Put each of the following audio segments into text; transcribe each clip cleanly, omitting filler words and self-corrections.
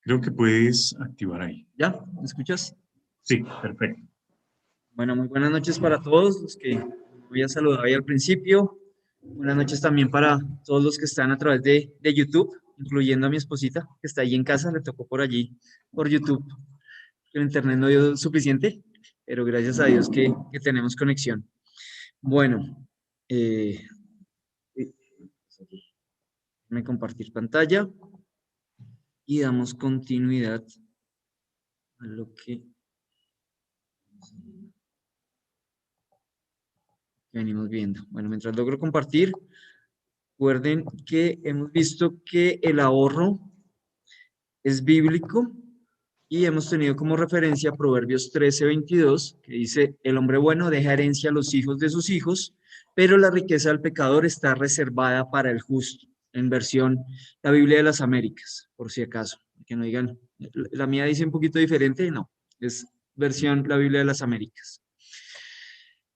Creo que puedes activar ahí. ¿Ya? ¿Me escuchas? Sí, perfecto. Bueno, muy buenas noches para todos los que voy a saludar ahí al principio. Buenas noches también para todos los que están a través de YouTube, incluyendo a mi esposita que está ahí en casa. Le tocó por allí, por YouTube. El internet no dio suficiente, pero gracias a Dios que tenemos conexión. Bueno, eh, déjame compartir pantalla y damos continuidad a lo que venimos viendo. Bueno, mientras logro compartir, recuerden que hemos visto que el ahorro es bíblico y hemos tenido como referencia Proverbios 13:22, que dice, el hombre bueno deja herencia a los hijos de sus hijos, pero la riqueza del pecador está reservada para el justo. En versión la Biblia de las Américas, por si acaso, que no digan, la mía dice un poquito diferente, no, es versión la Biblia de las Américas.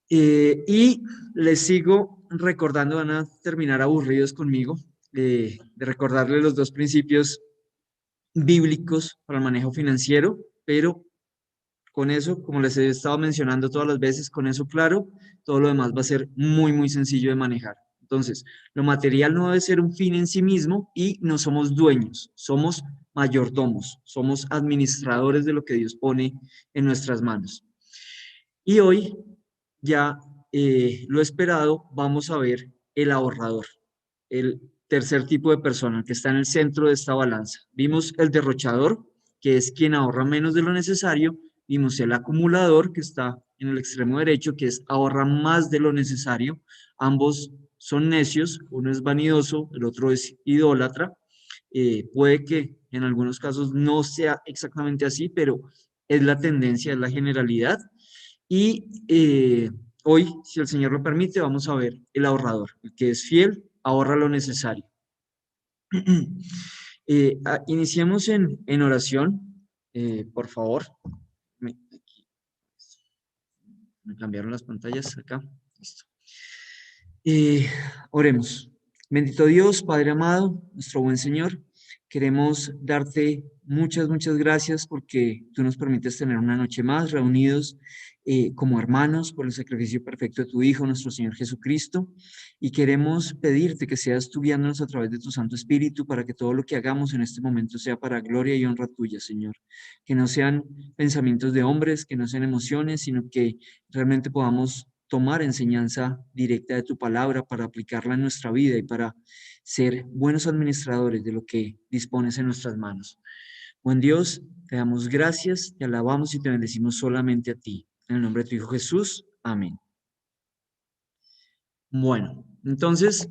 Y les sigo recordando, van a terminar aburridos conmigo, de recordarles los dos principios bíblicos para el manejo financiero, pero con eso, como les he estado mencionando todas las veces, con eso claro, todo lo demás va a ser muy, muy sencillo de manejar. Entonces, lo material no debe ser un fin en sí mismo y no somos dueños, somos mayordomos, somos administradores de lo que Dios pone en nuestras manos. Y hoy, ya lo esperado, vamos a ver el ahorrador, el tercer tipo de persona que está en el centro de esta balanza. Vimos el derrochador, que es quien ahorra menos de lo necesario. Vimos el acumulador, que está en el extremo derecho, que es ahorra más de lo necesario. Ambos son necios, uno es vanidoso, el otro es idólatra. Puede que en algunos casos no sea exactamente así, pero es la tendencia, es la generalidad. Y hoy, si el Señor lo permite, vamos a ver el ahorrador, el que es fiel, ahorra lo necesario. Iniciemos en oración, por favor. Aquí, me cambiaron las pantallas acá. Listo. Eh, Oremos. Bendito Dios, Padre amado, nuestro buen Señor, queremos darte muchas, muchas gracias porque tú nos permites tener una noche más reunidos como hermanos por el sacrificio perfecto de tu Hijo, nuestro Señor Jesucristo, y queremos pedirte que seas tú guiándonos a través de tu Santo Espíritu para que todo lo que hagamos en este momento sea para gloria y honra tuya, Señor. Que no sean pensamientos de hombres, que no sean emociones, sino que realmente podamos tomar enseñanza directa de tu palabra para aplicarla en nuestra vida y para ser buenos administradores de lo que dispones en nuestras manos. Buen Dios, te damos gracias, te alabamos y te bendecimos solamente a ti. En el nombre de tu Hijo Jesús, amén. Bueno, entonces,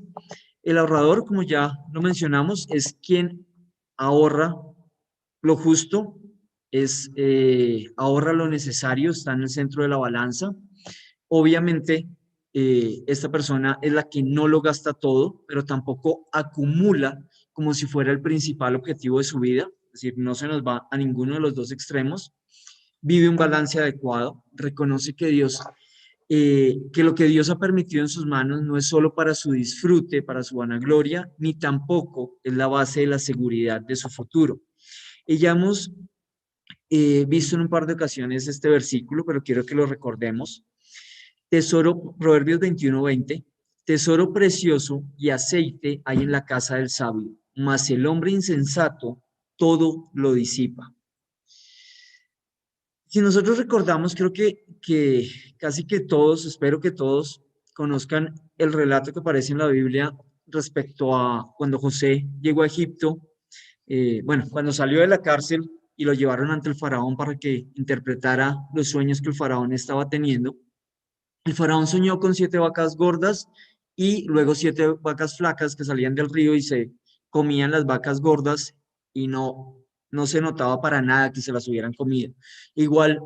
el ahorrador, como ya lo mencionamos, es quien ahorra lo justo, ahorra lo necesario, está en el centro de la balanza. Obviamente, esta persona es la que no lo gasta todo, pero tampoco acumula como si fuera el principal objetivo de su vida, es decir, no se nos va a ninguno de los dos extremos, vive un balance adecuado, reconoce que lo que Dios ha permitido en sus manos no es solo para su disfrute, para su vanagloria, ni tampoco es la base de la seguridad de su futuro. Y ya hemos visto en un par de ocasiones este versículo, pero quiero que lo recordemos. Tesoro, Proverbios 21:20, tesoro precioso y aceite hay en la casa del sabio, mas el hombre insensato todo lo disipa. Si nosotros recordamos, creo que casi que todos, espero que todos conozcan el relato que aparece en la Biblia respecto a cuando José llegó a Egipto, bueno, cuando salió de la cárcel y lo llevaron ante el faraón para que interpretara los sueños que el faraón estaba teniendo. El faraón soñó con 7 vacas gordas y luego 7 vacas flacas que salían del río y se comían las vacas gordas y no se notaba para nada que se las hubieran comido. Igual,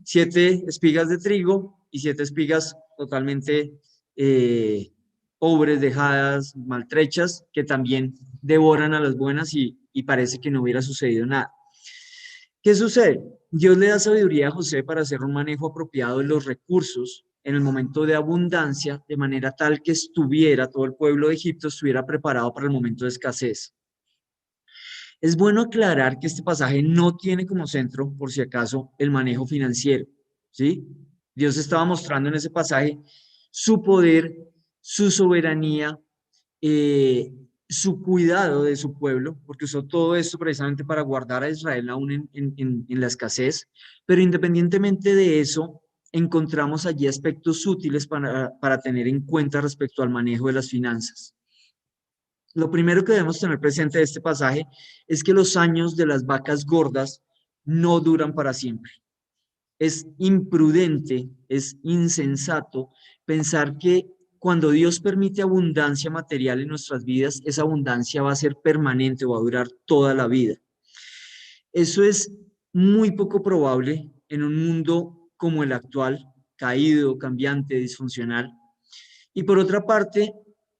7 espigas de trigo y 7 espigas totalmente eh, pobres, dejadas, maltrechas, que también devoran a las buenas y parece que no hubiera sucedido nada. ¿Qué sucede? Dios le da sabiduría a José para hacer un manejo apropiado de los recursos en el momento de abundancia, de manera tal que todo el pueblo de Egipto estuviera preparado para el momento de escasez. Es bueno aclarar que este pasaje no tiene como centro, por si acaso, el manejo financiero, ¿sí? Dios estaba mostrando en ese pasaje su poder, su soberanía, eh, su cuidado de su pueblo, porque usó todo esto precisamente para guardar a Israel aún en la escasez, pero independientemente de eso, encontramos allí aspectos útiles para tener en cuenta respecto al manejo de las finanzas. Lo primero que debemos tener presente de este pasaje es que los años de las vacas gordas no duran para siempre. Es imprudente, es insensato pensar que cuando Dios permite abundancia material en nuestras vidas, esa abundancia va a ser permanente o va a durar toda la vida. Eso es muy poco probable en un mundo como el actual, caído, cambiante, disfuncional. Y por otra parte,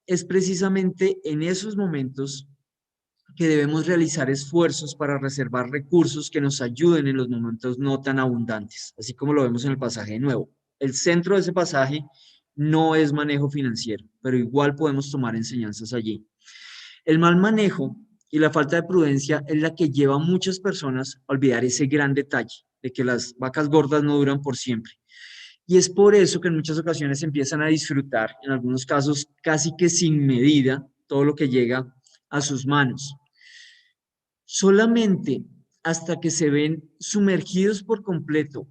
es precisamente en esos momentos que debemos realizar esfuerzos para reservar recursos que nos ayuden en los momentos no tan abundantes, así como lo vemos en el pasaje nuevo. El centro de ese pasaje no es manejo financiero, pero igual podemos tomar enseñanzas allí. El mal manejo y la falta de prudencia es la que lleva a muchas personas a olvidar ese gran detalle de que las vacas gordas no duran por siempre. Y es por eso que en muchas ocasiones empiezan a disfrutar, en algunos casos casi que sin medida, todo lo que llega a sus manos. Solamente hasta que se ven sumergidos por completo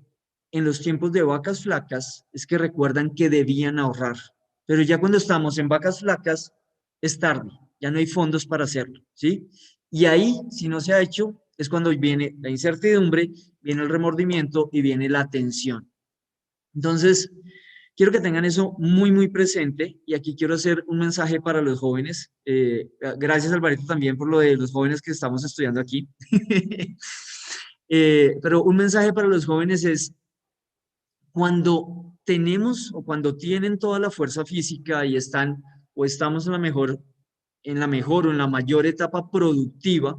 en los tiempos de vacas flacas es que recuerdan que debían ahorrar. Pero ya cuando estamos en vacas flacas es tarde, ya no hay fondos para hacerlo, ¿sí? Y ahí, si no se ha hecho, es cuando viene la incertidumbre, viene el remordimiento y viene la tensión. Entonces, quiero que tengan eso muy, muy presente y aquí quiero hacer un mensaje para los jóvenes. Gracias, Alvarito, también por lo de los jóvenes que estamos estudiando aquí. Pero un mensaje para los jóvenes es cuando tenemos o cuando tienen toda la fuerza física y están o estamos en la mejor o en la mayor etapa productiva,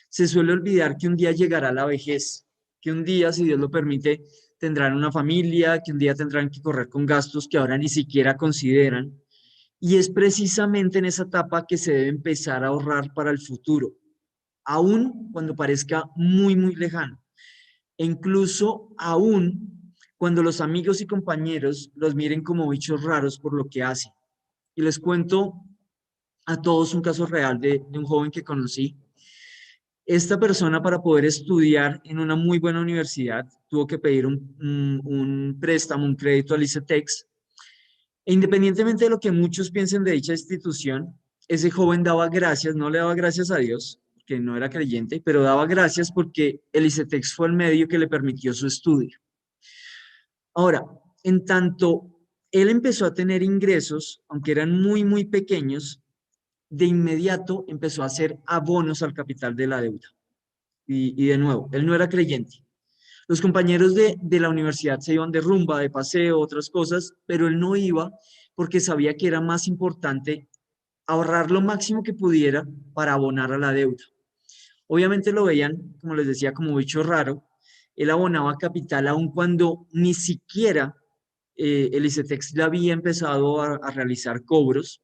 se suele olvidar que un día llegará la vejez, que un día, si Dios lo permite, tendrán una familia, que un día tendrán que correr con gastos que ahora ni siquiera consideran. Y es precisamente en esa etapa que se debe empezar a ahorrar para el futuro, aun cuando parezca muy, muy lejano. E incluso aún cuando los amigos y compañeros los miren como bichos raros por lo que hacen. Y les cuento a todos un caso real de un joven que conocí. Esta persona para poder estudiar en una muy buena universidad tuvo que pedir un préstamo, un crédito al ICETEX. E independientemente de lo que muchos piensen de dicha institución, ese joven daba gracias, no le daba gracias a Dios, que no era creyente, pero daba gracias porque el ICETEX fue el medio que le permitió su estudio. Ahora, en tanto él empezó a tener ingresos, aunque eran muy, muy pequeños, de inmediato empezó a hacer abonos al capital de la deuda. Y de nuevo, él no era creyente. Los compañeros de la universidad se iban de rumba, de paseo, otras cosas, pero él no iba porque sabía que era más importante ahorrar lo máximo que pudiera para abonar a la deuda. Obviamente lo veían, como les decía, como bicho raro. Él abonaba capital aun cuando ni siquiera el ICETEX le había empezado a realizar cobros.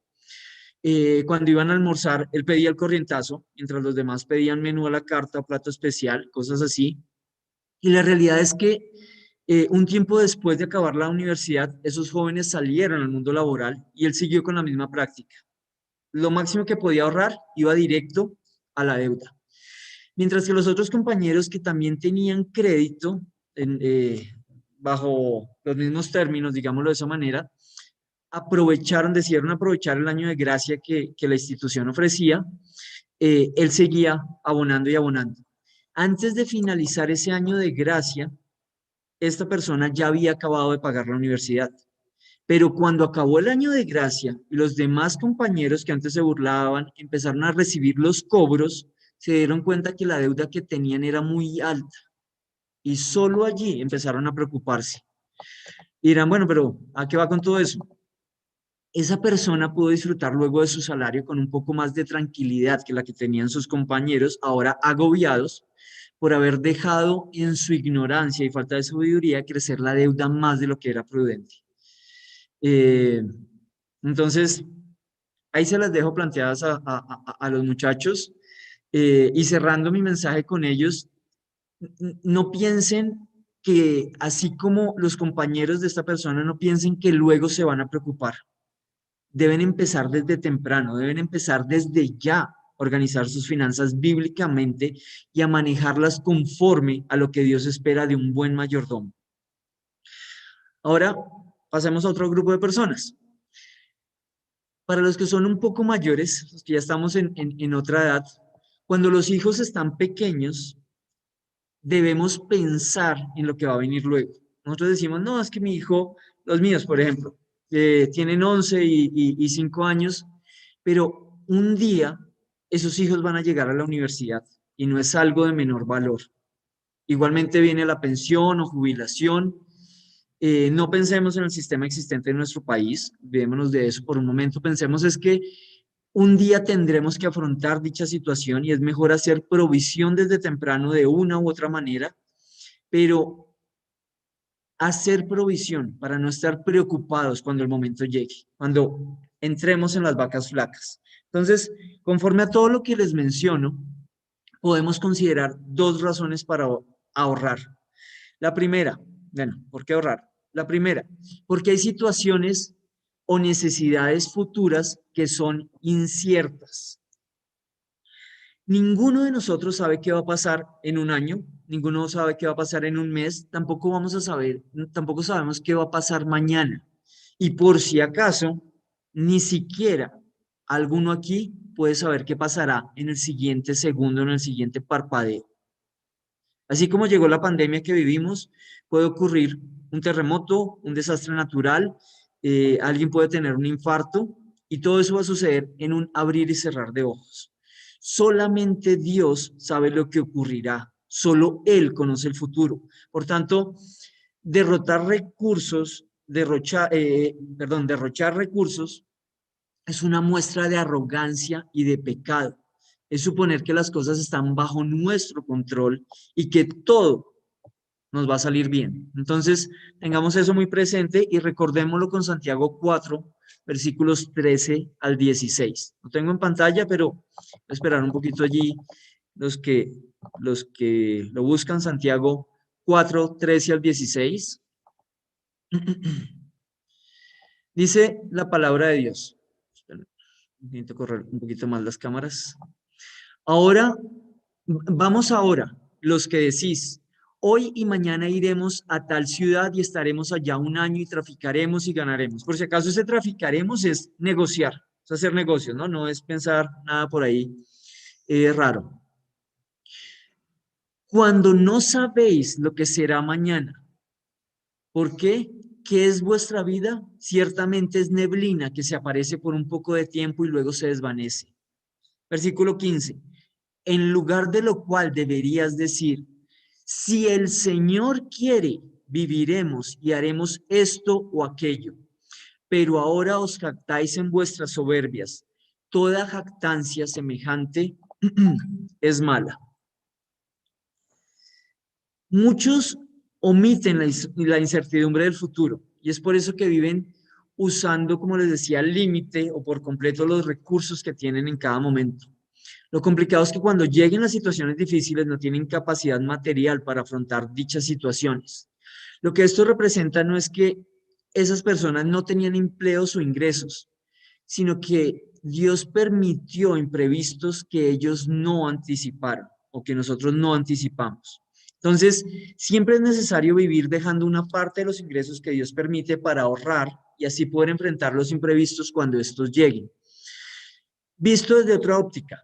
Cuando iban a almorzar, él pedía el corrientazo, mientras los demás pedían menú a la carta, plato especial, cosas así. Y la realidad es que un tiempo después de acabar la universidad, esos jóvenes salieron al mundo laboral y él siguió con la misma práctica. Lo máximo que podía ahorrar iba directo a la deuda. Mientras que los otros compañeros que también tenían crédito bajo los mismos términos, digámoslo de esa manera, decidieron aprovechar el año de gracia que la institución ofrecía. Él seguía abonando y abonando. Antes de finalizar ese año de gracia, esta persona ya había acabado de pagar la universidad. Pero cuando acabó el año de gracia y los demás compañeros que antes se burlaban empezaron a recibir los cobros, se dieron cuenta que la deuda que tenían era muy alta y solo allí empezaron a preocuparse. Y dirán, bueno, pero ¿a qué va con todo eso? Esa persona pudo disfrutar luego de su salario con un poco más de tranquilidad que la que tenían sus compañeros, ahora agobiados por haber dejado en su ignorancia y falta de sabiduría crecer la deuda más de lo que era prudente. Eh, entonces, ahí se las dejo planteadas a los muchachos. Y cerrando mi mensaje con ellos, no piensen que así como los compañeros de esta persona, no piensen que luego se van a preocupar. Deben empezar desde temprano, deben empezar desde ya a organizar sus finanzas bíblicamente y a manejarlas conforme a lo que Dios espera de un buen mayordomo. Ahora pasemos a otro grupo de personas. Para los que son un poco mayores, los que ya estamos en otra edad, cuando los hijos están pequeños, debemos pensar en lo que va a venir luego. Nosotros decimos, no, es que mi hijo, los míos, por ejemplo, tienen 11 y 5 años, pero un día esos hijos van a llegar a la universidad y no es algo de menor valor. Igualmente viene la pensión o jubilación. No pensemos en el sistema existente en nuestro país, olvidémonos de eso por un momento, pensemos es que un día tendremos que afrontar dicha situación y es mejor hacer provisión desde temprano de una u otra manera, pero hacer provisión para no estar preocupados cuando el momento llegue, cuando entremos en las vacas flacas. Entonces, conforme a todo lo que les menciono, podemos considerar dos razones para ahorrar. La primera, bueno, ¿por qué ahorrar? La primera, porque hay situaciones o necesidades futuras que son inciertas. Ninguno de nosotros sabe qué va a pasar en un año, ninguno sabe qué va a pasar en un mes, tampoco vamos a saber, tampoco sabemos qué va a pasar mañana. Y por si acaso, ni siquiera alguno aquí puede saber qué pasará en el siguiente segundo, en el siguiente parpadeo. Así como llegó la pandemia que vivimos, puede ocurrir un terremoto, un desastre natural, alguien puede tener un infarto y todo eso va a suceder en un abrir y cerrar de ojos. Solamente Dios sabe lo que ocurrirá, solo Él conoce el futuro. Por tanto, derrotar recursos, derrochar recursos es una muestra de arrogancia y de pecado. Es suponer que las cosas están bajo nuestro control y que todo nos va a salir bien. Entonces, tengamos eso muy presente y recordémoslo con Santiago 4, versículos 13 al 16. Lo tengo en pantalla, pero voy a esperar un poquito allí los que, los que lo buscan, Santiago 4, 13 al 16. Dice la palabra de Dios. Necesito correr un poquito más las cámaras. Ahora, vamos ahora, los que decís, hoy y mañana iremos a tal ciudad y estaremos allá un año y traficaremos y ganaremos. Por si acaso ese traficaremos es negociar, es hacer negocios, ¿no? No es pensar nada por ahí raro. Cuando no sabéis lo que será mañana, ¿por qué? ¿Qué es vuestra vida? Ciertamente es neblina que se aparece por un poco de tiempo y luego se desvanece. Versículo 15. En lugar de lo cual deberías decir, si el Señor quiere, viviremos y haremos esto o aquello. Pero ahora os jactáis en vuestras soberbias. Toda jactancia semejante es mala. Muchos omiten la incertidumbre del futuro y es por eso que viven usando, como les decía, al límite o por completo los recursos que tienen en cada momento. Lo complicado es que cuando lleguen las situaciones difíciles no tienen capacidad material para afrontar dichas situaciones. Lo que esto representa no es que esas personas no tenían empleos o ingresos, sino que Dios permitió imprevistos que ellos no anticiparon o que nosotros no anticipamos. Entonces, siempre es necesario vivir dejando una parte de los ingresos que Dios permite para ahorrar y así poder enfrentar los imprevistos cuando estos lleguen. Visto desde otra óptica,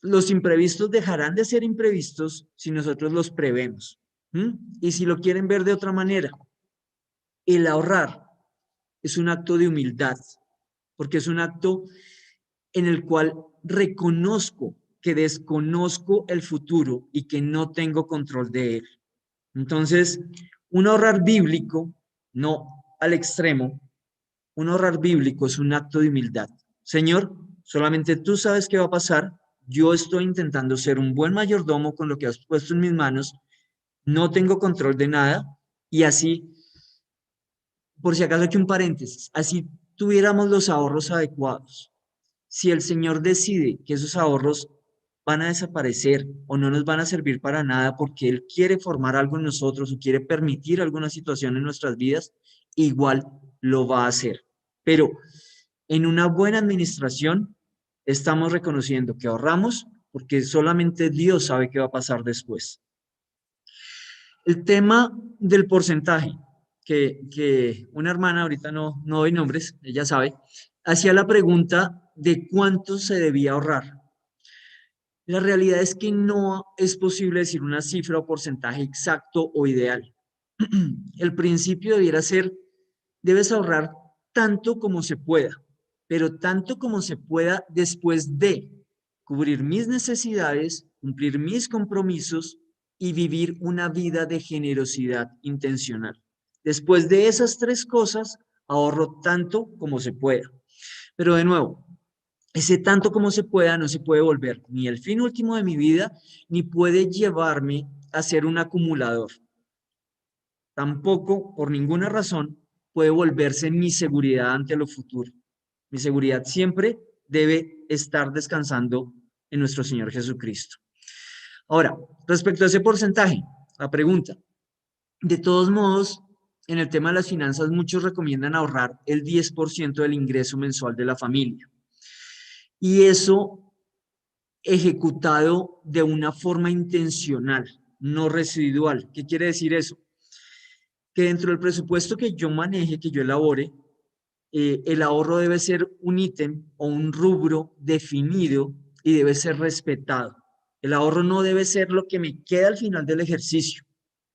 los imprevistos dejarán de ser imprevistos si nosotros los prevemos. ¿Mm? Y si lo quieren ver de otra manera, el ahorrar es un acto de humildad, porque es un acto en el cual reconozco que desconozco el futuro y que no tengo control de él. Entonces, un ahorrar bíblico, no al extremo, un ahorrar bíblico es un acto de humildad. Señor, solamente tú sabes qué va a pasar. Yo estoy intentando ser un buen mayordomo con lo que has puesto en mis manos. No tengo control de nada. Y así, por si acaso, aquí un paréntesis, así tuviéramos los ahorros adecuados. Si el Señor decide que esos ahorros van a desaparecer o no nos van a servir para nada porque Él quiere formar algo en nosotros o quiere permitir alguna situación en nuestras vidas, igual lo va a hacer. Pero en una buena administración estamos reconociendo que ahorramos porque solamente Dios sabe qué va a pasar después. El tema del porcentaje, que una hermana, ahorita no doy nombres, ella sabe, hacía la pregunta de cuánto se debía ahorrar. La realidad es que no es posible decir una cifra o porcentaje exacto o ideal. El principio debiera ser, debes ahorrar tanto como se pueda, pero tanto como se pueda después de cubrir mis necesidades, cumplir mis compromisos y vivir una vida de generosidad intencional. Después de esas tres cosas, ahorro tanto como se pueda. Pero de nuevo, ese tanto como se pueda no se puede volver ni el fin último de mi vida, ni puede llevarme a ser un acumulador. Tampoco, por ninguna razón, puede volverse mi seguridad ante lo futuro. Mi seguridad siempre debe estar descansando en nuestro Señor Jesucristo. Ahora, respecto a ese porcentaje, la pregunta, de todos modos, en el tema de las finanzas, muchos recomiendan ahorrar el 10% del ingreso mensual de la familia. Y eso ejecutado de una forma intencional, no residual. ¿Qué quiere decir eso? Que dentro del presupuesto que yo maneje, que yo elabore, el ahorro debe ser un ítem o un rubro definido y debe ser respetado. El ahorro no debe ser lo que me queda al final del ejercicio,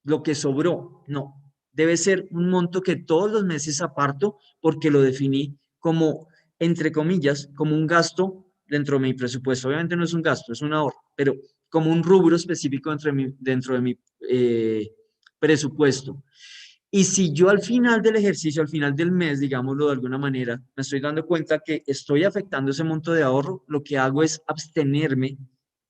lo que sobró, no. Debe ser un monto que todos los meses aparto porque lo definí como, entre comillas, como un gasto dentro de mi presupuesto. Obviamente no es un gasto, es un ahorro, pero como un rubro específico dentro de mi presupuesto. Y si yo al final del ejercicio, al final del mes, digámoslo de alguna manera, me estoy dando cuenta que estoy afectando ese monto de ahorro, lo que hago es abstenerme,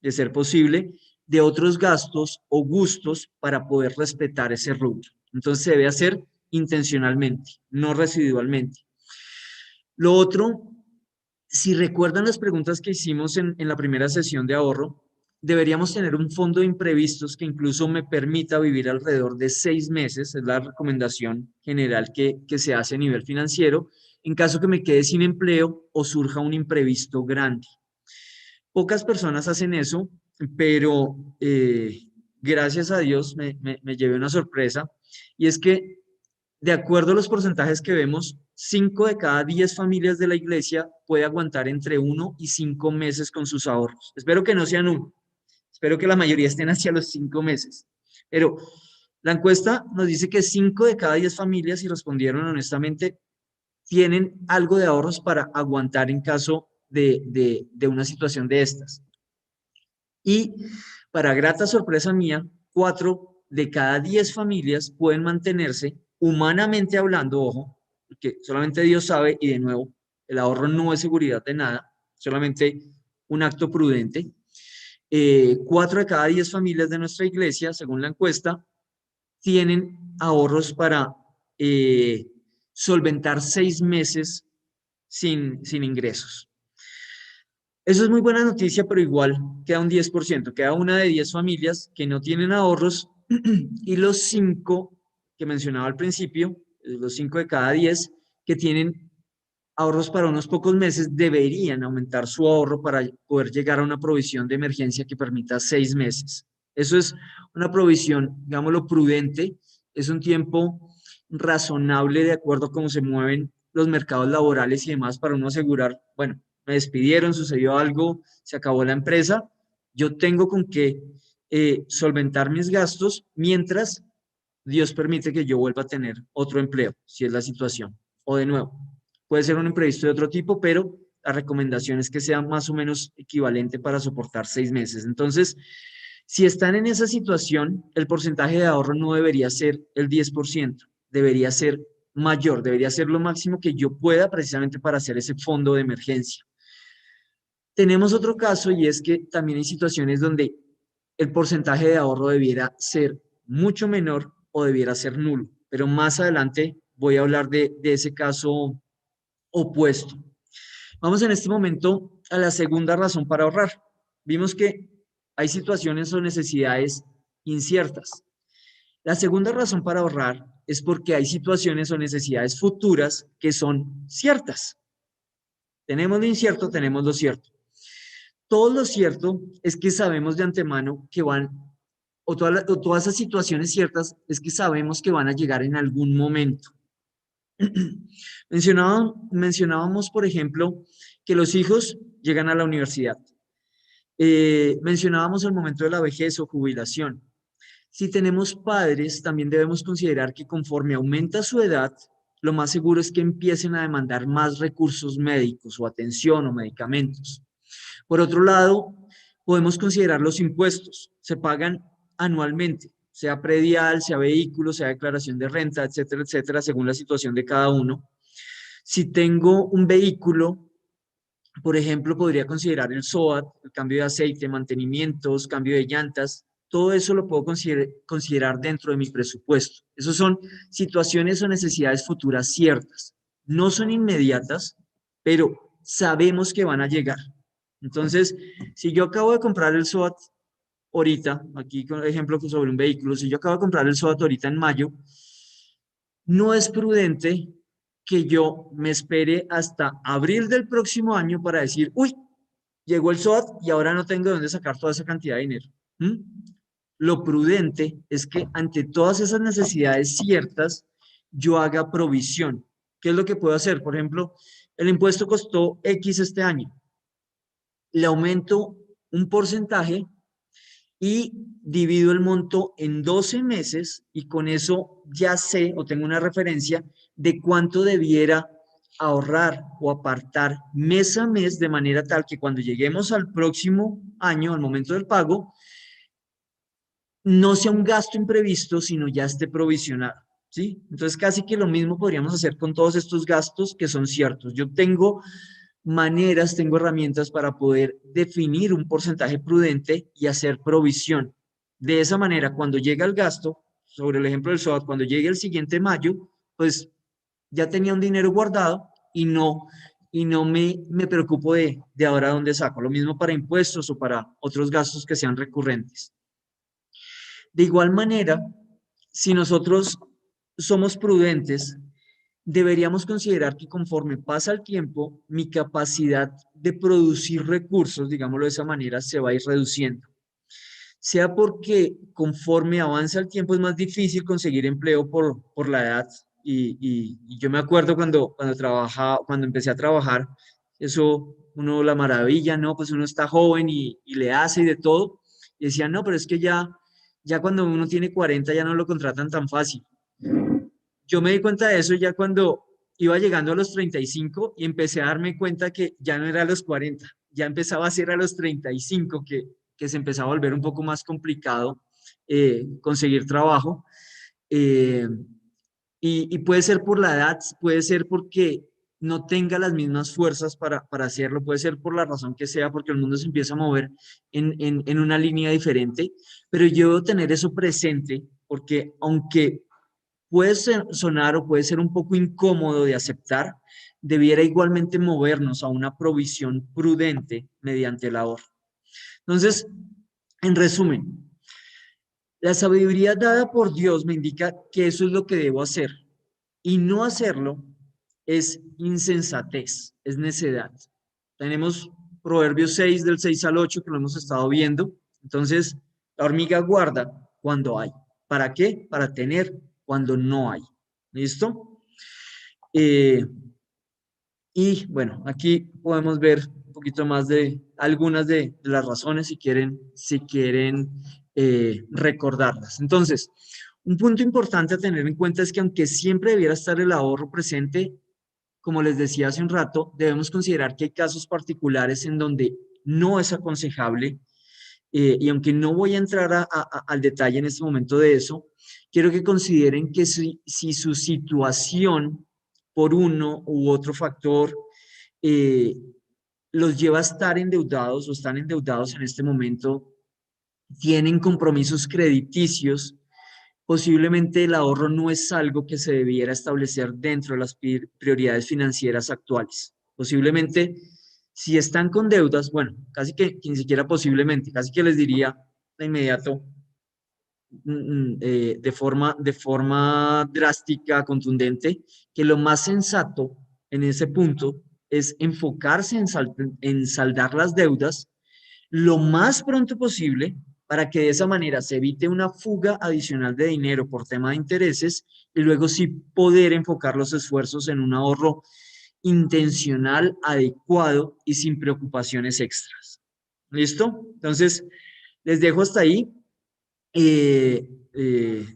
de ser posible, de otros gastos o gustos para poder respetar ese rubro. Entonces se debe hacer intencionalmente, no residualmente. Lo otro, si recuerdan las preguntas que hicimos en la primera sesión de ahorro, deberíamos tener un fondo de imprevistos que incluso me permita vivir alrededor de 6 meses, es la recomendación general que se hace a nivel financiero, en caso que me quede sin empleo o surja un imprevisto grande. Pocas personas hacen eso, pero gracias a Dios me llevé una sorpresa, y es que de acuerdo a los porcentajes que vemos, 5 de cada 10 familias de la iglesia puede aguantar entre 1 y 5 meses con sus ahorros. Espero que no sean 1, espero que la mayoría estén hacia los 5 meses. Pero la encuesta nos dice que 5 de cada 10 familias, y respondieron honestamente, tienen algo de ahorros para aguantar en caso de una situación de estas. Y para grata sorpresa mía, 4 de cada 10 familias pueden mantenerse, humanamente hablando, ojo, porque solamente Dios sabe, y de nuevo, el ahorro no es seguridad de nada, solamente un acto prudente. 4 de cada 10 familias de nuestra iglesia, según la encuesta, tienen ahorros para solventar 6 meses sin ingresos. Eso es muy buena noticia, pero igual queda un 10%, queda una de 10 familias que no tienen ahorros y los 5 que mencionaba al principio, los 5 de cada 10 que tienen ahorros para unos pocos meses, deberían aumentar su ahorro para poder llegar a una provisión de emergencia que permita 6 meses. Eso es una provisión, digámoslo, prudente, es un tiempo razonable de acuerdo a cómo se mueven los mercados laborales y demás para uno asegurar, bueno, me despidieron, sucedió algo, se acabó la empresa, yo tengo con qué solventar mis gastos mientras Dios permite que yo vuelva a tener otro empleo, si es la situación. O de nuevo, puede ser un imprevisto de otro tipo, pero la recomendación es que sea más o menos equivalente para soportar 6 meses. Entonces, si están en esa situación, el porcentaje de ahorro no debería ser el 10%, debería ser mayor, debería ser lo máximo que yo pueda precisamente para hacer ese fondo de emergencia. Tenemos otro caso, y es que también hay situaciones donde el porcentaje de ahorro debiera ser mucho menor o debiera ser nulo, pero más adelante voy a hablar de ese caso opuesto. Vamos en este momento a la segunda razón para ahorrar. Vimos que hay situaciones o necesidades inciertas. La segunda razón para ahorrar es porque hay situaciones o necesidades futuras que son ciertas. Tenemos lo incierto, tenemos lo cierto. Todo lo cierto es que sabemos de antemano que van, o todas esas situaciones ciertas es que sabemos que van a llegar en algún momento. Mencionábamos, por ejemplo, que los hijos llegan a la universidad. Mencionábamos el momento de la vejez o jubilación. Si tenemos padres, también debemos considerar que conforme aumenta su edad, lo más seguro es que empiecen a demandar más recursos médicos o atención o medicamentos. Por otro lado, podemos considerar los impuestos. Se pagan anualmente, sea predial, sea vehículo, sea declaración de renta, etcétera, etcétera, según la situación de cada uno. Si tengo un vehículo, por ejemplo, podría considerar el SOAT, el cambio de aceite, mantenimientos, cambio de llantas. Todo eso lo puedo considerar dentro de mi presupuesto. Esas son situaciones o necesidades futuras ciertas. No son inmediatas, pero sabemos que van a llegar. Entonces, si yo acabo de comprar el SOAT ahorita, aquí con ejemplo sobre un vehículo, si yo acabo de comprar el SOAT ahorita en mayo, no es prudente que yo me espere hasta abril del próximo año para decir, uy, llegó el SOAT y ahora no tengo de dónde sacar toda esa cantidad de dinero. ¿Mm? Lo prudente es que ante todas esas necesidades ciertas, yo haga provisión. ¿Qué es lo que puedo hacer? Por ejemplo, el impuesto costó X este año. Le aumento un porcentaje y divido el monto en 12 meses y con eso ya sé o tengo una referencia de cuánto debiera ahorrar o apartar mes a mes de manera tal que cuando lleguemos al próximo año, al momento del pago, no sea un gasto imprevisto, sino ya esté provisionado, ¿sí? Entonces casi que lo mismo podríamos hacer con todos estos gastos que son ciertos. Yo tengo maneras, tengo herramientas para poder definir un porcentaje prudente y hacer provisión. De esa manera, cuando llega el gasto, sobre el ejemplo del SOAT, cuando llegue el siguiente mayo, pues ya tenía un dinero guardado y no me preocupo de ahora dónde saco. Lo mismo para impuestos o para otros gastos que sean recurrentes. De igual manera, si nosotros somos prudentes, deberíamos considerar que conforme pasa el tiempo, mi capacidad de producir recursos, digámoslo de esa manera, se va a ir reduciendo. Sea porque conforme avanza el tiempo es más difícil conseguir empleo por la edad. Y yo me acuerdo cuando empecé a trabajar, eso, uno la maravilla, ¿no? Pues uno está joven y le hace y de todo. Y decía, no, pero es que ya cuando uno tiene 40 ya no lo contratan tan fácil. Yo me di cuenta de eso ya cuando iba llegando a los 35 y empecé a darme cuenta que ya no era a los 40, ya empezaba a ser a los 35 que se empezaba a volver un poco más complicado conseguir trabajo. Eh, y puede ser por la edad, puede ser porque no tenga las mismas fuerzas para hacerlo, puede ser por la razón que sea, porque el mundo se empieza a mover en una línea diferente, pero yo debo tener eso presente, porque aunque puede sonar o puede ser un poco incómodo de aceptar, debiera igualmente movernos a una provisión prudente mediante el ahorro. Entonces, en resumen, la sabiduría dada por Dios me indica que eso es lo que debo hacer y no hacerlo es insensatez, es necedad. Tenemos Proverbios 6 del 6 al 8 que lo hemos estado viendo. Entonces, la hormiga guarda cuando hay. ¿Para qué? Para tener cuando no hay. ¿Listo? Eh, y bueno, aquí podemos ver un poquito más de algunas de las razones si quieren recordarlas. Entonces, un punto importante a tener en cuenta es que aunque siempre debiera estar el ahorro presente, como les decía hace un rato, debemos considerar que hay casos particulares en donde no es aconsejable y aunque no voy a entrar al detalle en este momento de eso, quiero que consideren que si su situación por uno u otro factor eh, los lleva a estar endeudados o están endeudados en este momento, tienen compromisos crediticios, posiblemente el ahorro no es algo que se debiera establecer dentro de las prioridades financieras actuales. Posiblemente Si están con deudas, bueno, casi que ni siquiera posiblemente, casi que les diría de inmediato, de forma drástica, contundente, que lo más sensato en ese punto es enfocarse en saldar las deudas lo más pronto posible para que de esa manera se evite una fuga adicional de dinero por tema de intereses y luego sí poder enfocar los esfuerzos en un ahorro intencional, adecuado y sin preocupaciones extras. ¿Listo? Entonces, les dejo hasta ahí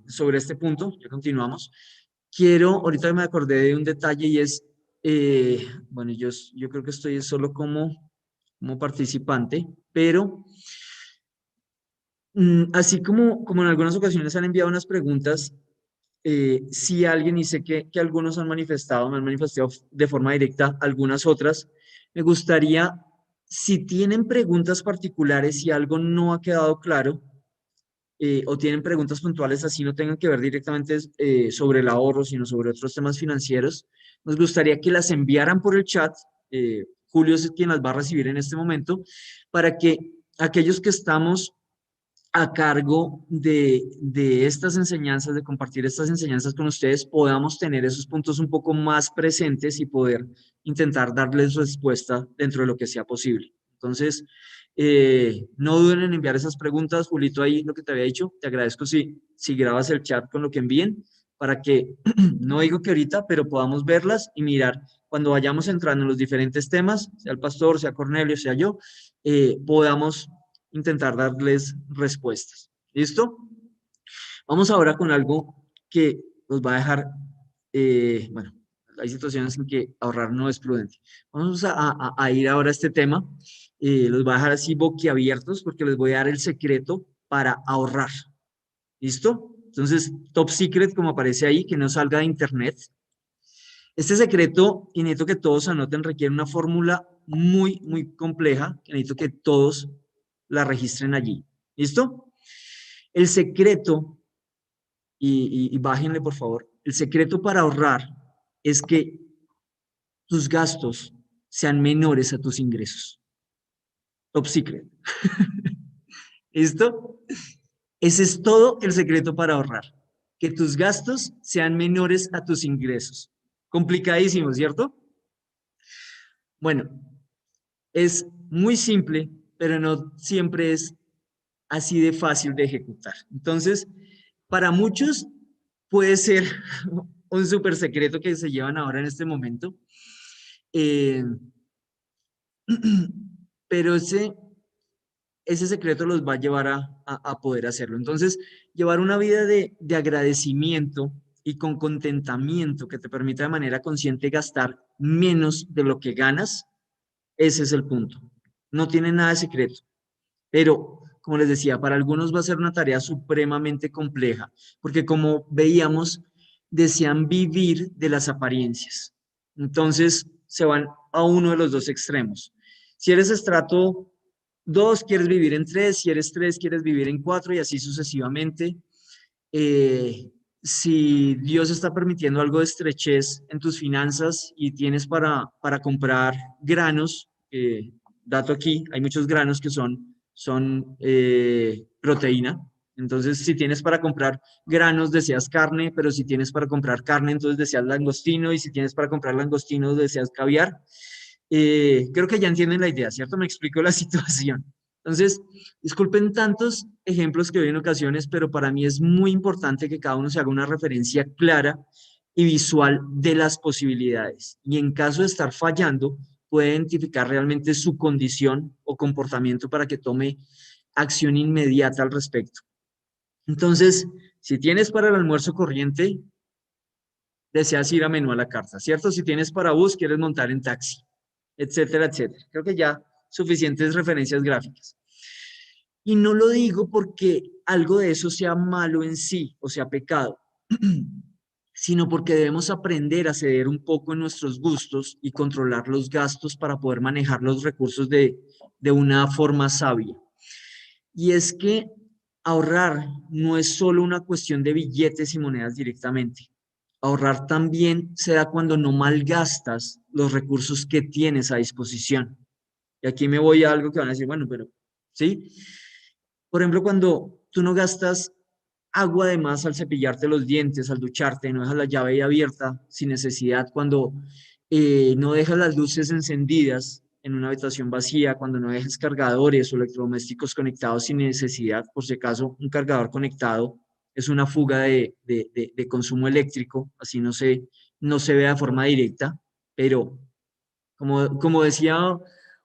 sobre este punto, ya continuamos. Quiero, ahorita me acordé de un detalle y es, bueno, yo creo que estoy solo como participante, pero así como en algunas ocasiones han enviado unas preguntas, si alguien, y sé que algunos me han manifestado de forma directa, algunas otras, me gustaría, si tienen preguntas particulares, si algo no ha quedado claro, o tienen preguntas puntuales, así no tengan que ver directamente sobre el ahorro, sino sobre otros temas financieros, nos gustaría que las enviaran por el chat. Julio es quien las va a recibir en este momento, para que aquellos que estamos a cargo de estas enseñanzas, de compartir estas enseñanzas con ustedes, podamos tener esos puntos un poco más presentes y poder intentar darles respuesta dentro de lo que sea posible. Entonces, no duden en enviar esas preguntas. Julito, ahí lo que te había dicho, te agradezco si grabas el chat con lo que envíen, para que, no digo que ahorita, pero podamos verlas y mirar cuando vayamos entrando en los diferentes temas, sea el pastor, sea Cornelio, sea yo, podamos intentar darles respuestas. ¿Listo? Vamos ahora con algo que nos va a dejar, bueno, hay situaciones en que ahorrar no es prudente. Vamos a ir ahora a este tema. Los voy a dejar así boquiabiertos porque les voy a dar el secreto para ahorrar. ¿Listo? Entonces, top secret, como aparece ahí, que no salga de internet. Este secreto, y necesito que todos anoten, requiere una fórmula muy compleja, que necesito que todos la registren allí. ¿Listo? El secreto, y bájenle por favor, el secreto para ahorrar es que tus gastos sean menores a tus ingresos. Top secret. ¿Listo? Ese es todo el secreto para ahorrar. Que tus gastos sean menores a tus ingresos. Complicadísimo, ¿cierto? Bueno, es muy simple, pero no siempre es así de fácil de ejecutar. Entonces, para muchos puede ser un súper secreto que se llevan ahora en este momento, eh, pero ese secreto los va a llevar a poder hacerlo. Entonces, llevar una vida de agradecimiento y con contentamiento que te permita de manera consciente gastar menos de lo que ganas, ese es el punto. No tiene nada de secreto. Pero, como les decía, para algunos va a ser una tarea supremamente compleja, porque como veíamos, desean vivir de las apariencias. Entonces, se van a uno de los dos extremos. Si eres estrato 2, quieres vivir en 3; si eres 3, quieres vivir en 4, y así sucesivamente. Eh, si Dios está permitiendo algo de estrechez en tus finanzas y tienes para comprar granos, dato aquí, hay muchos granos que son proteína. Entonces, si tienes para comprar granos, deseas carne, pero si tienes para comprar carne, entonces deseas langostino, y si tienes para comprar langostino, deseas caviar. Creo que ya entienden la idea, ¿cierto? Me explico la situación. Entonces, disculpen tantos ejemplos que doy en ocasiones, pero para mí es muy importante que cada uno se haga una referencia clara y visual de las posibilidades. Y en caso de estar fallando, puede identificar realmente su condición o comportamiento para que tome acción inmediata al respecto. Entonces, si tienes para el almuerzo corriente, deseas ir a menú a la carta, ¿cierto? Si tienes para bus, quieres montar en taxi, etcétera, etcétera. Creo que ya suficientes referencias gráficas. Y no lo digo porque algo de eso sea malo en sí o sea pecado, sino porque debemos aprender a ceder un poco en nuestros gustos y controlar los gastos para poder manejar los recursos de una forma sabia. Y es que ahorrar no es solo una cuestión de billetes y monedas directamente. Ahorrar también se da cuando no malgastas los recursos que tienes a disposición. Y aquí me voy a algo que van a decir, bueno, pero, ¿sí? Por ejemplo, cuando tú no gastas agua de más al cepillarte los dientes, al ducharte, no dejas la llave ahí abierta sin necesidad, cuando no dejas las luces encendidas en una habitación vacía, cuando no dejas cargadores o electrodomésticos conectados sin necesidad, por si acaso un cargador conectado es una fuga de consumo eléctrico, así no se ve de forma directa, pero como decía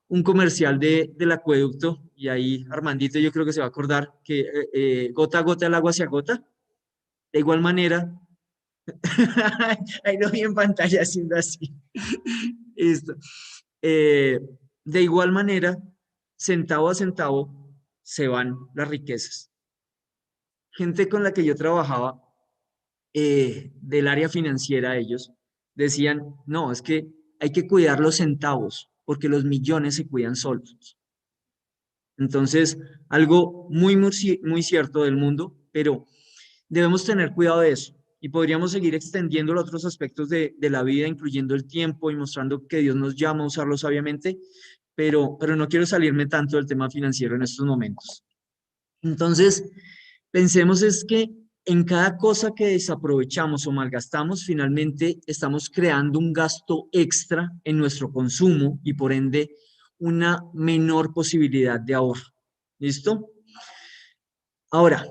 un comercial del acueducto, y ahí Armandito yo creo que se va a acordar que gota a gota el agua se agota. De igual manera, ahí lo vi en pantalla haciendo así. Esto. Eh, de igual manera, centavo a centavo se van las riquezas. Gente con la que yo trabajaba del área financiera, ellos decían, no, es que hay que cuidar los centavos porque los millones se cuidan solos. Entonces, algo muy cierto del mundo, pero debemos tener cuidado de eso. Y podríamos seguir extendiendo los otros aspectos de la vida, incluyendo el tiempo y mostrando que Dios nos llama a usarlo sabiamente, pero no quiero salirme tanto del tema financiero en estos momentos. Entonces, pensemos es que en cada cosa que desaprovechamos o malgastamos, finalmente estamos creando un gasto extra en nuestro consumo y por ende una menor posibilidad de ahorro. ¿Listo? Ahora,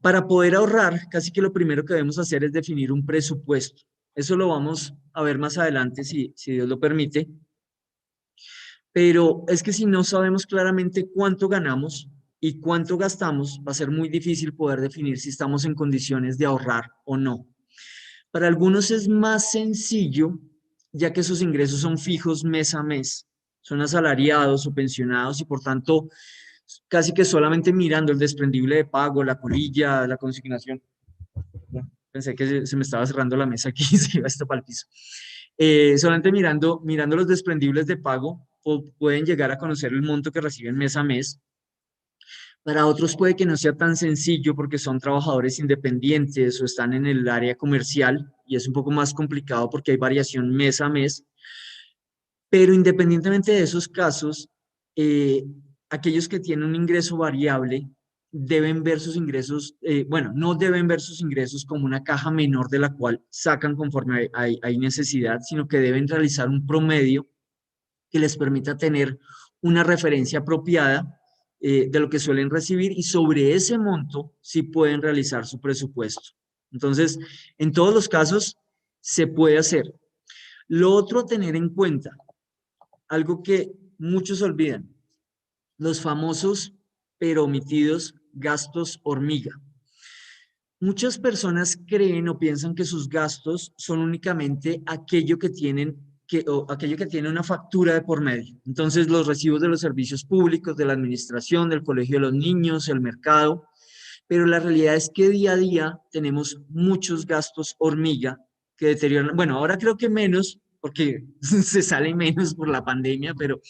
para poder ahorrar, casi que lo primero que debemos hacer es definir un presupuesto. Eso lo vamos a ver más adelante si Dios lo permite. Pero es que si no sabemos claramente cuánto ganamos y cuánto gastamos, va a ser muy difícil poder definir si estamos en condiciones de ahorrar o no. Para algunos es más sencillo, ya que sus ingresos son fijos mes a mes, son asalariados o pensionados y por tanto casi que solamente mirando el desprendible de pago, la colilla, la consignación. Pensé que se me estaba cerrando la mesa aquí, se iba esto para el piso. Solamente mirando los desprendibles de pago, pueden llegar a conocer el monto que reciben mes a mes. Para otros puede que no sea tan sencillo porque son trabajadores independientes o están en el área comercial y es un poco más complicado porque hay variación mes a mes. Pero independientemente de esos casos, eh, aquellos que tienen un ingreso variable deben ver sus ingresos, bueno, no deben ver sus ingresos como una caja menor de la cual sacan conforme hay necesidad, sino que deben realizar un promedio que les permita tener una referencia apropiada de lo que suelen recibir y sobre ese monto sí pueden realizar su presupuesto. Entonces, en todos los casos se puede hacer. Lo otro a tener en cuenta, algo que muchos olvidan, los famosos pero omitidos gastos hormiga. Muchas personas creen o piensan que sus gastos son únicamente aquello que tiene una factura de por medio. Entonces, los recibos de los servicios públicos, de la administración, del colegio de los niños, el mercado. Pero la realidad es que día a día tenemos muchos gastos hormiga que deterioran. Bueno, ahora creo que menos, porque se sale menos por la pandemia, pero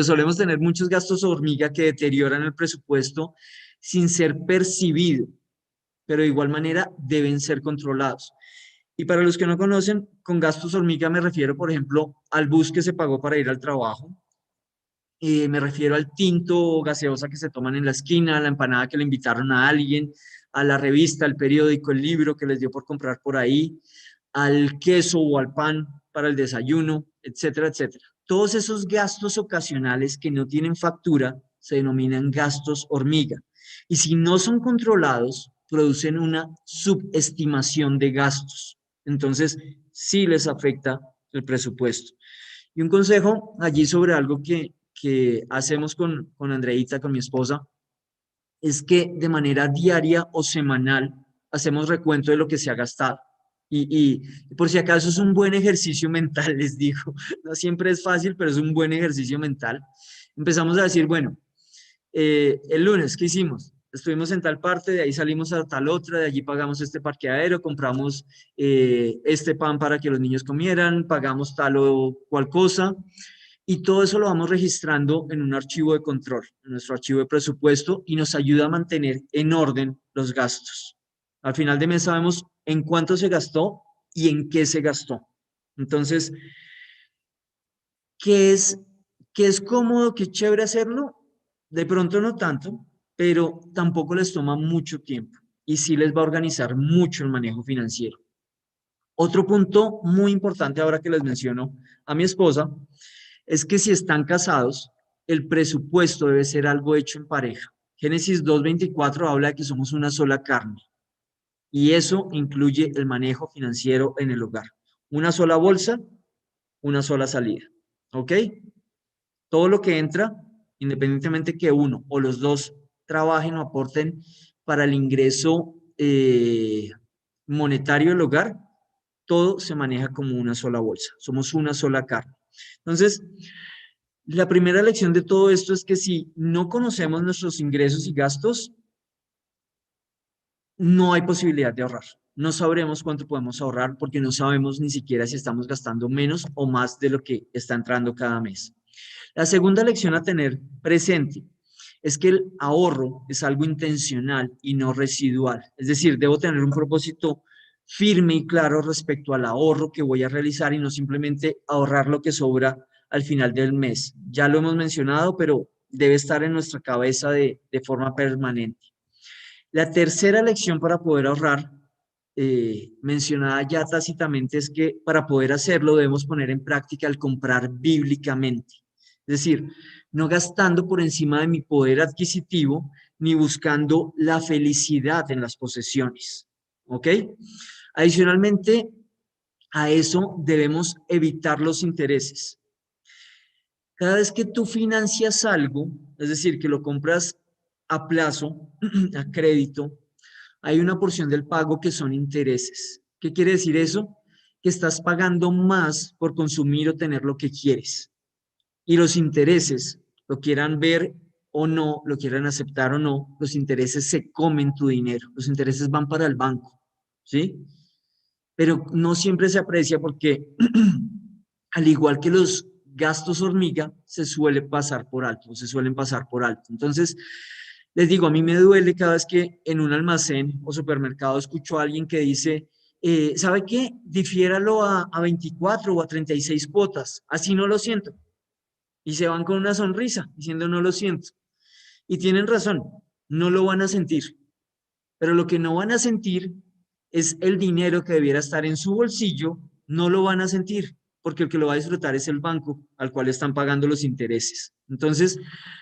solemos tener muchos gastos hormiga que deterioran el presupuesto sin ser percibido, pero de igual manera deben ser controlados. Y para los que no conocen, con gastos hormiga me refiero, por ejemplo, al bus que se pagó para ir al trabajo, me refiero al tinto o gaseosa que se toman en la esquina, a la empanada que le invitaron a alguien, a la revista, al periódico, el libro que les dio por comprar por ahí, al queso o al pan para el desayuno, etcétera, etcétera. Todos esos gastos ocasionales que no tienen factura se denominan gastos hormiga. Y si no son controlados, producen una subestimación de gastos. Entonces, sí les afecta el presupuesto. Y un consejo allí sobre algo que hacemos con Andreita, con mi esposa, es que de manera diaria o semanal hacemos recuento de lo que se ha gastado. Y por si acaso es un buen ejercicio mental, les digo. No siempre es fácil, pero es un buen ejercicio mental. Empezamos a decir, bueno, el lunes, ¿qué hicimos? Estuvimos en tal parte, de ahí salimos a tal otra, de allí pagamos este parqueadero, compramos este pan para que los niños comieran, pagamos tal o cual cosa, y todo eso lo vamos registrando en un archivo de control, en nuestro archivo de presupuesto, y nos ayuda a mantener en orden los gastos. Al final de mes sabemos en cuánto se gastó y en qué se gastó. Entonces, ¿qué es ¿Que es cómodo, que es chévere hacerlo? De pronto no tanto, pero tampoco les toma mucho tiempo y sí les va a organizar mucho el manejo financiero. Otro punto muy importante ahora que les menciono a mi esposa es que si están casados, el presupuesto debe ser algo hecho en pareja. Génesis 2:24 habla de que somos una sola carne y eso incluye el manejo financiero en el hogar. Una sola bolsa, una sola salida. ¿Ok? Todo lo que entra, independientemente que uno o los dos trabajen o aporten para el ingreso monetario del hogar, todo se maneja como una sola bolsa. Somos una sola carne. Entonces, la primera lección de todo esto es que si no conocemos nuestros ingresos y gastos, no hay posibilidad de ahorrar. No sabremos cuánto podemos ahorrar porque no sabemos ni siquiera si estamos gastando menos o más de lo que está entrando cada mes. La segunda lección a tener presente es que el ahorro es algo intencional y no residual. Es decir, debo tener un propósito firme y claro respecto al ahorro que voy a realizar y no simplemente ahorrar lo que sobra al final del mes. Ya lo hemos mencionado, pero debe estar en nuestra cabeza de forma permanente. La tercera lección para poder ahorrar, mencionada ya tácitamente, es que para poder hacerlo debemos poner en práctica el comprar bíblicamente. Es decir, no gastando por encima de mi poder adquisitivo ni buscando la felicidad en las posesiones. ¿Ok? Adicionalmente, a eso debemos evitar los intereses. Cada vez que tú financias algo, es decir, que lo compras a plazo, a crédito, hay una porción del pago que son intereses. ¿Qué quiere decir eso? Que estás pagando más por consumir o tener lo que quieres. Y los intereses, lo quieran ver o no, lo quieran aceptar o no, los intereses se comen tu dinero. Los intereses van para el banco, ¿sí? Pero no siempre se aprecia porque, al igual que los gastos hormiga, se suele pasar por alto, se suelen pasar por alto. Entonces, les digo, a mí me duele cada vez que en un almacén o supermercado escucho a alguien que dice, ¿sabe qué? Difiéralo a 24 o a 36 cuotas, así no lo siento. Y se van con una sonrisa diciendo, no lo siento. Y tienen razón, no lo van a sentir. Pero lo que no van a sentir es el dinero que debiera estar en su bolsillo, no lo van a sentir, porque el que lo va a disfrutar es el banco al cual están pagando los intereses. Entonces,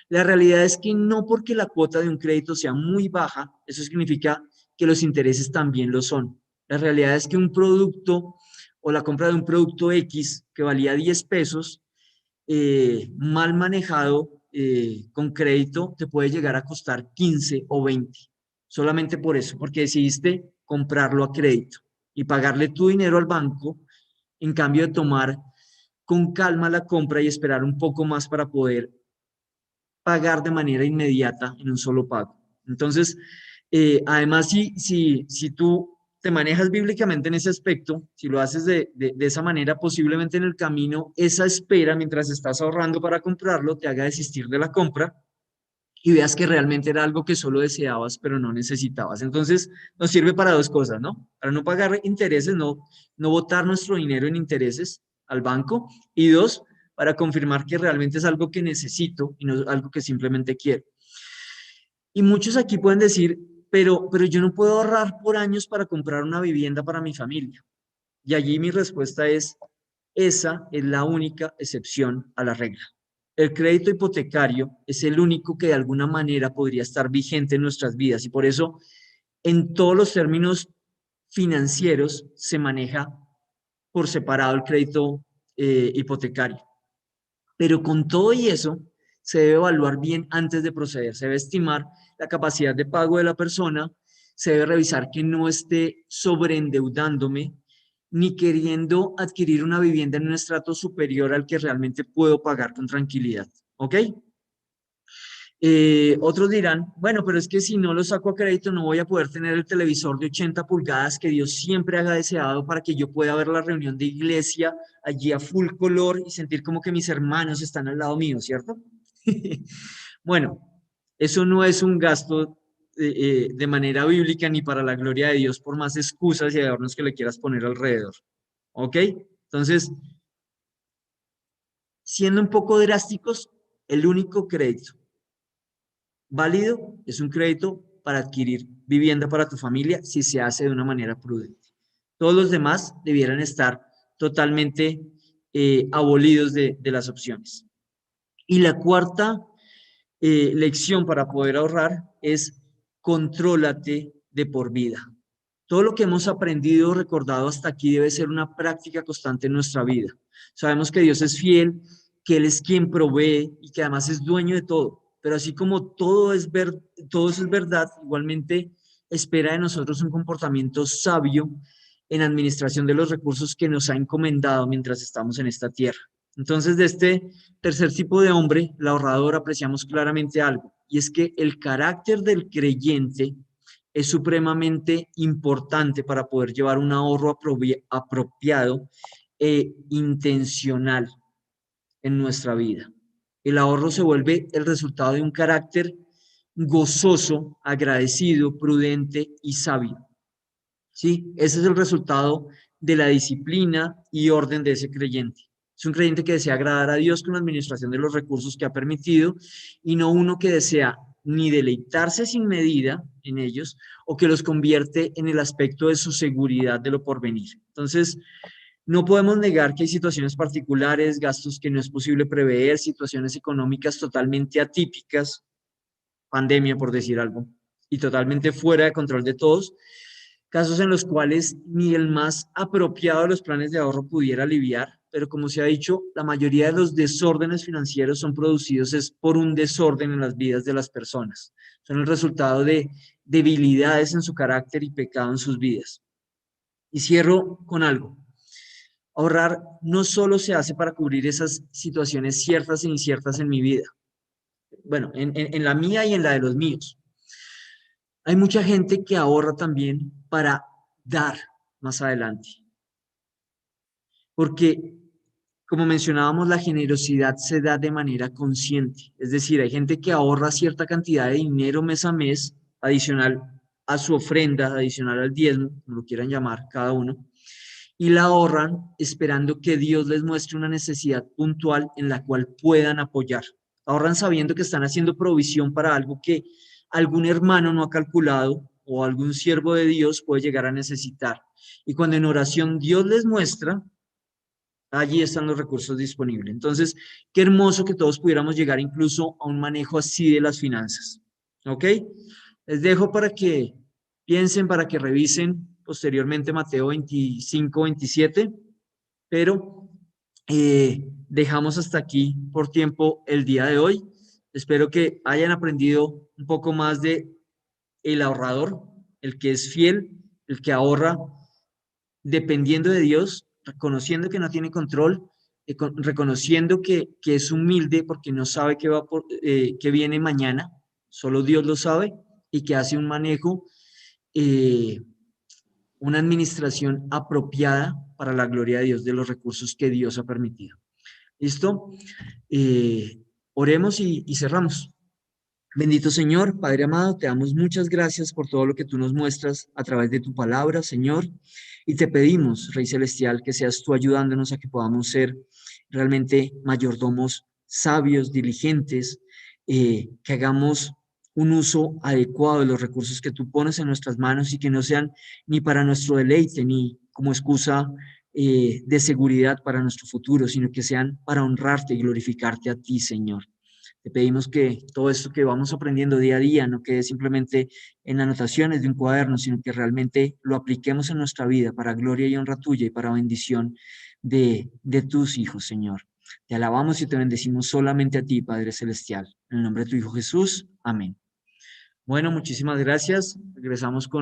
la realidad es que no porque la cuota de un crédito sea muy baja, eso significa que los intereses también lo son. La realidad es que un producto o la compra de un producto X que valía 10 pesos, mal manejado con crédito, te puede llegar a costar 15 o 20 solamente por eso, porque decidiste comprarlo a crédito y pagarle tu dinero al banco en cambio de tomar con calma la compra y esperar un poco más para poder pagar de manera inmediata en un solo pago. Entonces, además, si tú te manejas bíblicamente en ese aspecto, si lo haces de esa manera, posiblemente en el camino, esa espera mientras estás ahorrando para comprarlo te haga desistir de la compra y veas que realmente era algo que solo deseabas, pero no necesitabas. Entonces, nos sirve para dos cosas, ¿no? Para no pagar intereses, no botar nuestro dinero en intereses al banco. Y dos, para confirmar que realmente es algo que necesito y no algo que simplemente quiero. Y muchos aquí pueden decir, pero yo no puedo ahorrar por años para comprar una vivienda para mi familia. Y allí mi respuesta es, esa es la única excepción a la regla. El crédito hipotecario es el único que de alguna manera podría estar vigente en nuestras vidas y por eso en todos los términos financieros se maneja por separado el crédito hipotecario. Pero con todo y eso, se debe evaluar bien antes de proceder. Se debe estimar la capacidad de pago de la persona, se debe revisar que no esté sobreendeudándome ni queriendo adquirir una vivienda en un estrato superior al que realmente puedo pagar con tranquilidad. ¿Ok? Otros dirán, bueno, pero es que si no lo saco a crédito no voy a poder tener el televisor de 80 pulgadas que Dios siempre haga deseado para que yo pueda ver la reunión de iglesia allí a full color y sentir como que mis hermanos están al lado mío, ¿cierto? Bueno, eso no es un gasto de manera bíblica ni para la gloria de Dios, por más excusas y adornos que le quieras poner alrededor. ¿Ok? Entonces, siendo un poco drásticos, el único crédito válido es un crédito para adquirir vivienda para tu familia si se hace de una manera prudente. Todos los demás debieran estar totalmente abolidos de las opciones. Y la cuarta lección para poder ahorrar es contrólate de por vida. Todo lo que hemos aprendido, recordado hasta aquí, debe ser una práctica constante en nuestra vida. Sabemos que Dios es fiel, que Él es quien provee y que además es dueño de todo. Pero así como todo eso es verdad, igualmente espera de nosotros un comportamiento sabio en administración de los recursos que nos ha encomendado mientras estamos en esta tierra. Entonces, de este tercer tipo de hombre, el ahorrador, apreciamos claramente algo, y es que el carácter del creyente es supremamente importante para poder llevar un ahorro apropiado e intencional en nuestra vida. El ahorro se vuelve el resultado de un carácter gozoso, agradecido, prudente y sabio. ¿Sí? Ese es el resultado de la disciplina y orden de ese creyente. Es un creyente que desea agradar a Dios con la administración de los recursos que ha permitido y no uno que desea ni deleitarse sin medida en ellos o que los convierte en el aspecto de su seguridad de lo porvenir. Entonces, no podemos negar que hay situaciones particulares, gastos que no es posible prever, situaciones económicas totalmente atípicas, pandemia por decir algo, y totalmente fuera de control de todos, casos en los cuales ni el más apropiado de los planes de ahorro pudiera aliviar, pero como se ha dicho, la mayoría de los desórdenes financieros son producidos es por un desorden en las vidas de las personas. Son el resultado de debilidades en su carácter y pecado en sus vidas. Y cierro con algo. Ahorrar no solo se hace para cubrir esas situaciones ciertas e inciertas en mi vida, bueno, en la mía y en la de los míos. Hay mucha gente que ahorra también para dar más adelante, porque como mencionábamos, la generosidad se da de manera consciente, es decir, hay gente que ahorra cierta cantidad de dinero mes a mes, adicional a su ofrenda, adicional al diezmo, como lo quieran llamar cada uno, y la ahorran esperando que Dios les muestre una necesidad puntual en la cual puedan apoyar. Ahorran sabiendo que están haciendo provisión para algo que algún hermano no ha calculado o algún siervo de Dios puede llegar a necesitar. Y cuando en oración Dios les muestra, allí están los recursos disponibles. Entonces, qué hermoso que todos pudiéramos llegar incluso a un manejo así de las finanzas. ¿Ok? Les dejo para que piensen, para que revisen posteriormente Mateo 25, 27, pero dejamos hasta aquí por tiempo el día de hoy. Espero que hayan aprendido un poco más de el ahorrador, el que es fiel, el que ahorra dependiendo de Dios, reconociendo que no tiene control, reconociendo que es humilde porque no sabe qué viene mañana, solo Dios lo sabe, y que hace un manejo, eh, una administración apropiada para la gloria de Dios de los recursos que Dios ha permitido. ¿Listo? Oremos y cerramos. Bendito Señor, Padre amado, te damos muchas gracias por todo lo que tú nos muestras a través de tu palabra, Señor, y te pedimos, Rey Celestial, que seas tú ayudándonos a que podamos ser realmente mayordomos sabios, diligentes, que hagamos un uso adecuado de los recursos que tú pones en nuestras manos y que no sean ni para nuestro deleite ni como excusa de seguridad para nuestro futuro, sino que sean para honrarte y glorificarte a ti, Señor. Te pedimos que todo esto que vamos aprendiendo día a día no quede simplemente en anotaciones de un cuaderno, sino que realmente lo apliquemos en nuestra vida para gloria y honra tuya y para bendición de tus hijos, Señor. Te alabamos y te bendecimos solamente a ti, Padre Celestial. En el nombre de tu Hijo Jesús. Amén. Bueno, muchísimas gracias. Regresamos con